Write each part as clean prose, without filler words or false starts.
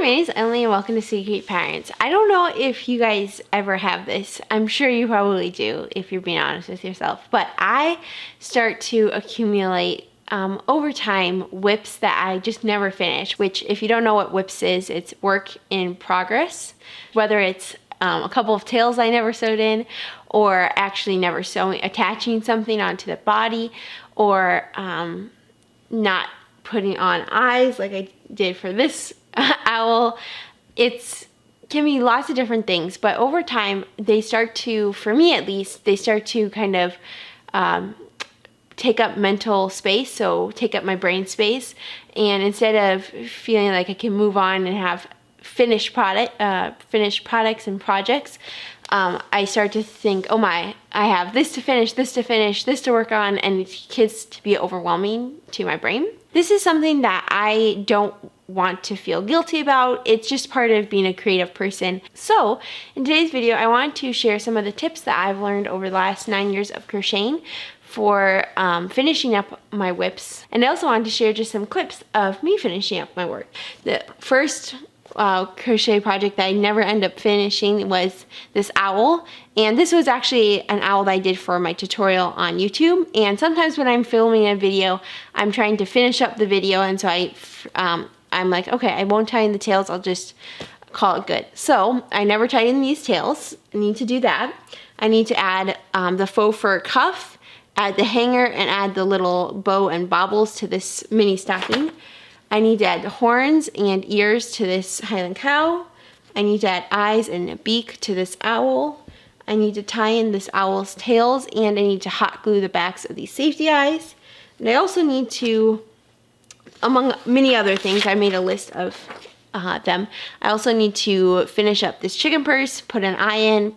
my name is Emily and welcome to Secret Parents. I don't know if you guys ever have this. I'm sure you probably do if you're being honest with yourself. But I start to accumulate over time WIPs that I just never finish, which if you don't know what WIPs is, it's work in progress. Whether it's a couple of tails I never sewed in, or actually never attaching something onto the body, or not putting on eyes like I did for this owl. It can be lots of different things, but over time they start to, for me at least, they start to kind of take up mental space, so take up my brain space, and instead of feeling like I can move on and have finished products and projects, I start to think, oh my, I have this to finish, this to work on, and it gets to be overwhelming to my brain. This is something that I don't want to feel guilty about. It's just part of being a creative person. So in today's video, I want to share some of the tips that I've learned over the last 9 years of crocheting for finishing up my WIPs. And I also wanted to share just some clips of me finishing up my work. The first crochet project that I never end up finishing was this owl, and this was actually an owl that I did for my tutorial on YouTube. And sometimes when I'm filming a video, I'm trying to finish up the video, and so I'm like, okay, I won't tie in the tails, I'll just call it good. So I never tied in these tails. I need to do that. I need to add the faux fur cuff, add the hanger, and add the little bow and baubles to this mini stocking. I need to add the horns and ears to this Highland cow. I need to add eyes and a beak to this owl. I need to tie in this owl's tails, and I need to hot glue the backs of these safety eyes. And I also need to, among many other things, I made a list of them. I also need to finish up this chicken purse, put an eye in,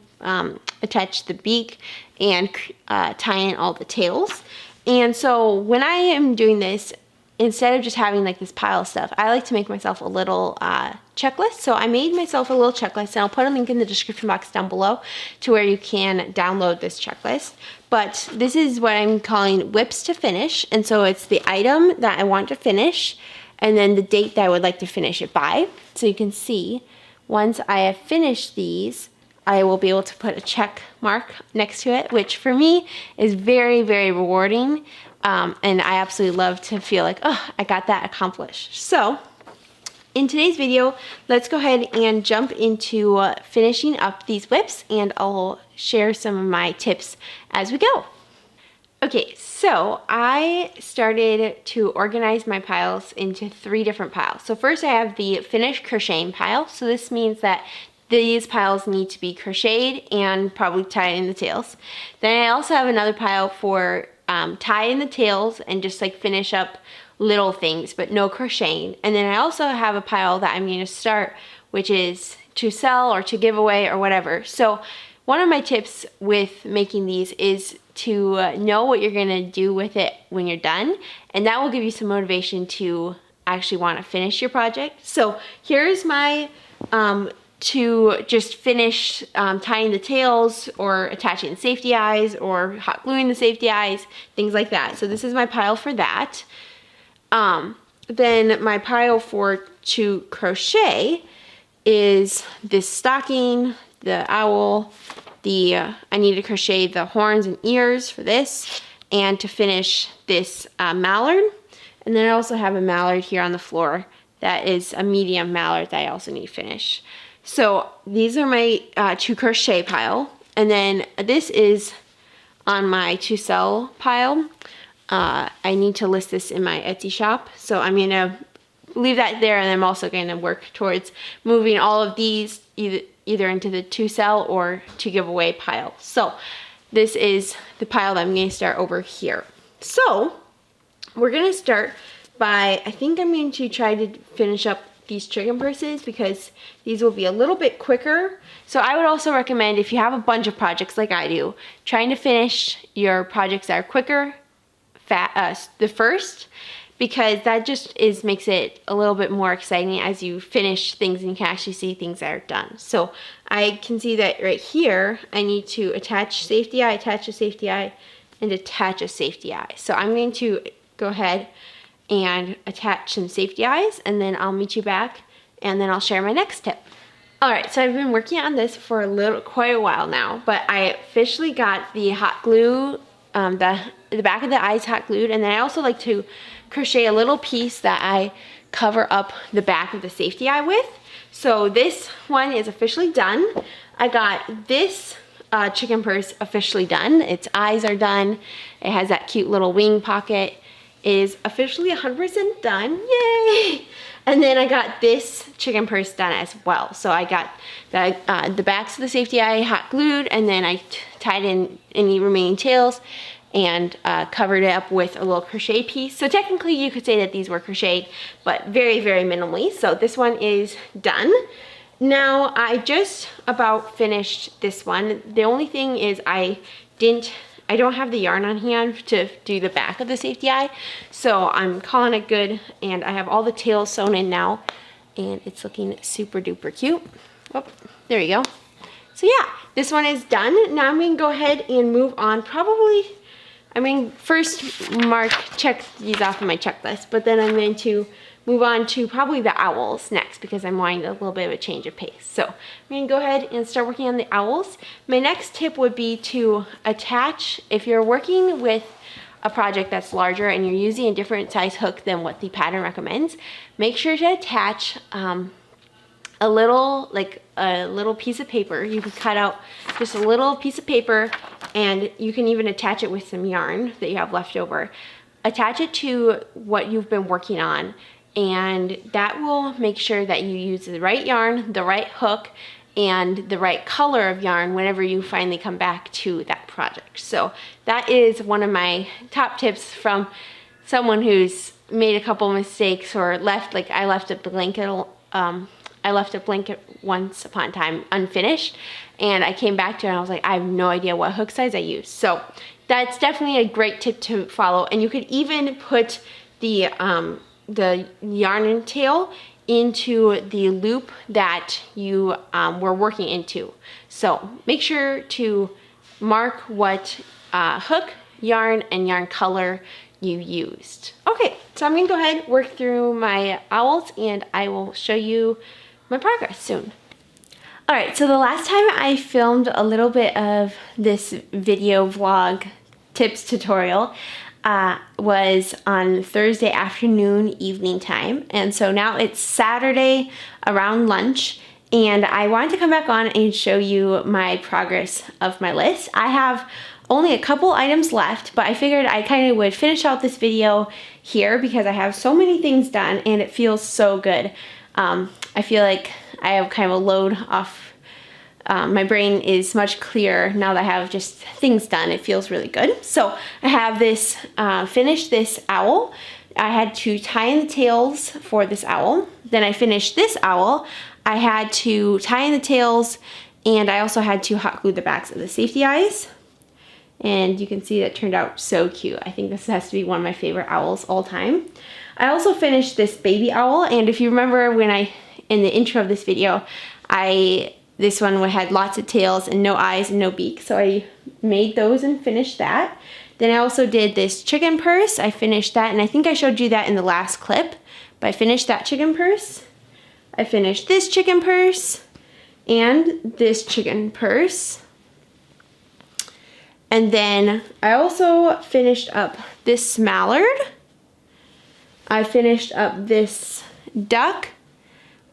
attach the beak, and tie in all the tails. And so when I am doing this, instead of just having like this pile of stuff, I like to make myself a little checklist. So I made myself a little checklist, and I'll put a link in the description box down below to where you can download this checklist. But this is what I'm calling WIPs to finish. And so it's the item that I want to finish, and then the date that I would like to finish it by. So you can see, once I have finished these, I will be able to put a check mark next to it, which for me is very, very rewarding. And I absolutely love to feel like, oh, I got that accomplished. So in today's video, let's go ahead and jump into finishing up these WIPs, and I'll share some of my tips as we go. Okay, so I started to organize my piles into 3 different piles. So first I have the finished crocheting pile. So this means that these piles need to be crocheted and probably tied in the tails. Then I also have another pile for tie in the tails and just like finish up little things, but no crocheting. And then I also have a pile that I'm going to start, which is to sell or to give away or whatever. So one of my tips with making these is to know what you're going to do with it when you're done, and that will give you some motivation to actually want to finish your project. So here's my to just finish tying the tails or attaching the safety eyes or hot gluing the safety eyes, things like that. So this is my pile for that. Then my pile to crochet is this stocking, the owl, I need to crochet the horns and ears for this, and to finish this mallard. And then I also have a mallard here on the floor that is a medium mallard that I also need to finish. So these are my to crochet pile, and then this is on my to sell pile. I need to list this in my Etsy shop, so I'm going to leave that there, and I'm also going to work towards moving all of these either into the to sell or to give away pile. So this is the pile that I'm going to start over here. So we're going to start by, I think I'm going to try to finish up these chicken purses because these will be a little bit quicker. So I would also recommend, if you have a bunch of projects like I do, trying to finish your projects that are quicker the first, because that just makes it a little bit more exciting as you finish things and you can actually see things that are done. So I can see that right here I need to attach safety eye, attach a safety eye, and attach a safety eye. So I'm going to go ahead and attach some safety eyes, and then I'll meet you back and then I'll share my next tip. Alright, so I've been working on this for quite a while now, but I officially got the hot glue, the back of the eyes hot glued, and then I also like to crochet a little piece that I cover up the back of the safety eye with. So this one is officially done. I got this chicken purse officially done. Its eyes are done. It has that cute little wing pocket. It is officially 100% done. Yay! And then I got this chicken purse done as well. So I got the backs of the safety eye hot glued, and then I tied in any remaining tails and covered it up with a little crochet piece. So technically you could say that these were crocheted, but very, very minimally. So this one is done. Now I just about finished this one. The only thing is I don't have the yarn on hand to do the back of the safety eye, so I'm calling it good, and I have all the tails sewn in now, and it's looking super duper cute. Oh, there you go. So yeah, this one is done. Now I'm gonna go ahead and move on. First check these off of my checklist, but then I'm going to move on to probably the owls next because I'm wanting a little bit of a change of pace. So I'm going to go ahead and start working on the owls. My next tip would be to attach, if you're working with a project that's larger and you're using a different size hook than what the pattern recommends, make sure to attach a little piece of paper. You can cut out just a little piece of paper, and you can even attach it with some yarn that you have left over. Attach it to what you've been working on, and that will make sure that you use the right yarn, the right hook, and the right color of yarn whenever you finally come back to that project. So that is one of my top tips from someone who's made a couple mistakes or left, like I left a blanket once upon a time unfinished, and I came back to it and I was like, I have no idea what hook size I used. So that's definitely a great tip to follow, and you could even put the yarn tail into the loop that you were working into. So make sure to mark what hook, yarn, and yarn color you used. Okay, so I'm gonna go ahead and work through my owls, and I will show you my progress soon. Alright, so the last time I filmed a little bit of this video vlog tips tutorial was on Thursday afternoon, evening time. And so now it's Saturday around lunch, and I wanted to come back on and show you my progress of my list. I have only a couple items left, but I figured I kind of would finish out this video here because I have so many things done and it feels so good. I feel like I have kind of a load off. My brain is much clearer now that I have just things done. It feels really good. So I have this, finished this owl. I had to tie in the tails for this owl. Then I finished this owl. I had to tie in the tails, and I also had to hot glue the backs of the safety eyes. And you can see that turned out so cute. I think this has to be one of my favorite owls all time. I also finished this baby owl, and if you remember when in the intro of this video, this one had lots of tails and no eyes and no beak, so I made those and finished that. Then I also did this chicken purse. I finished that, and I think I showed you that in the last clip, but I finished that chicken purse. I finished this chicken purse and this chicken purse. And then I also finished up this mallard. I finished up this duck,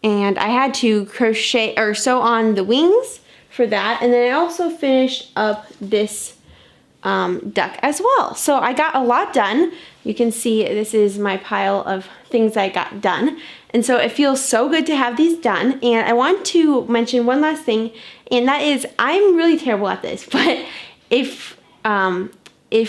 and I had to crochet or sew on the wings for that. And then I also finished up this duck as well. So I got a lot done. You can see this is my pile of things I got done. And so it feels so good to have these done. And I want to mention one last thing, and that is I'm really terrible at this, but if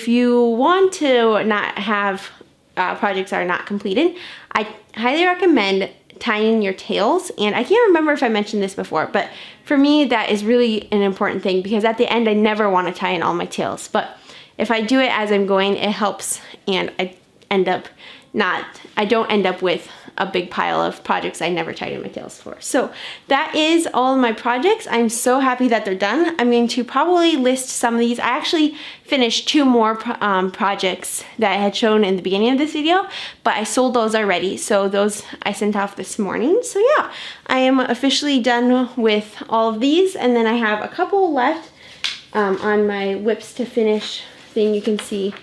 you want to not have projects that are not completed, I highly recommend tying your tails. And I can't remember if I mentioned this before, but for me that is really an important thing because at the end I never want to tie in all my tails. But if I do it as I'm going, it helps, and I end up I don't end up with a big pile of projects I never tied in my tails for. So that is all of my projects. I'm so happy that they're done. I'm going to probably list some of these. I actually finished 2 more projects that I had shown in the beginning of this video, but I sold those already. So those I sent off this morning. So yeah, I am officially done with all of these. And then I have a couple left on my whips to finish thing. You can see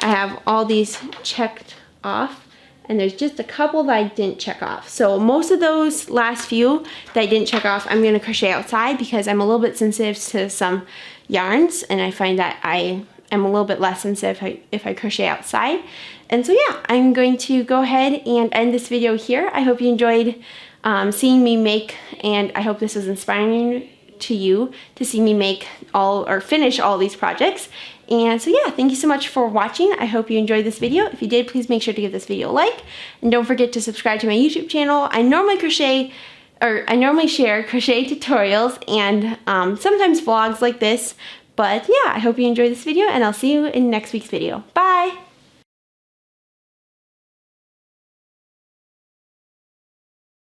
I have all these checked off. And there's just a couple that I didn't check off. So most of those last few that I didn't check off, I'm gonna crochet outside because I'm a little bit sensitive to some yarns, and I find that I am a little bit less sensitive if I crochet outside. And so yeah, I'm going to go ahead and end this video here. I hope you enjoyed seeing me make, and I hope this was inspiring to you to see me make finish all these projects. And so yeah, thank you so much for watching. I hope you enjoyed this video. If you did, please make sure to give this video a like, and don't forget to subscribe to my YouTube channel. I normally share crochet tutorials and sometimes vlogs like this. But yeah, I hope you enjoyed this video, and I'll see you in next week's video. Bye!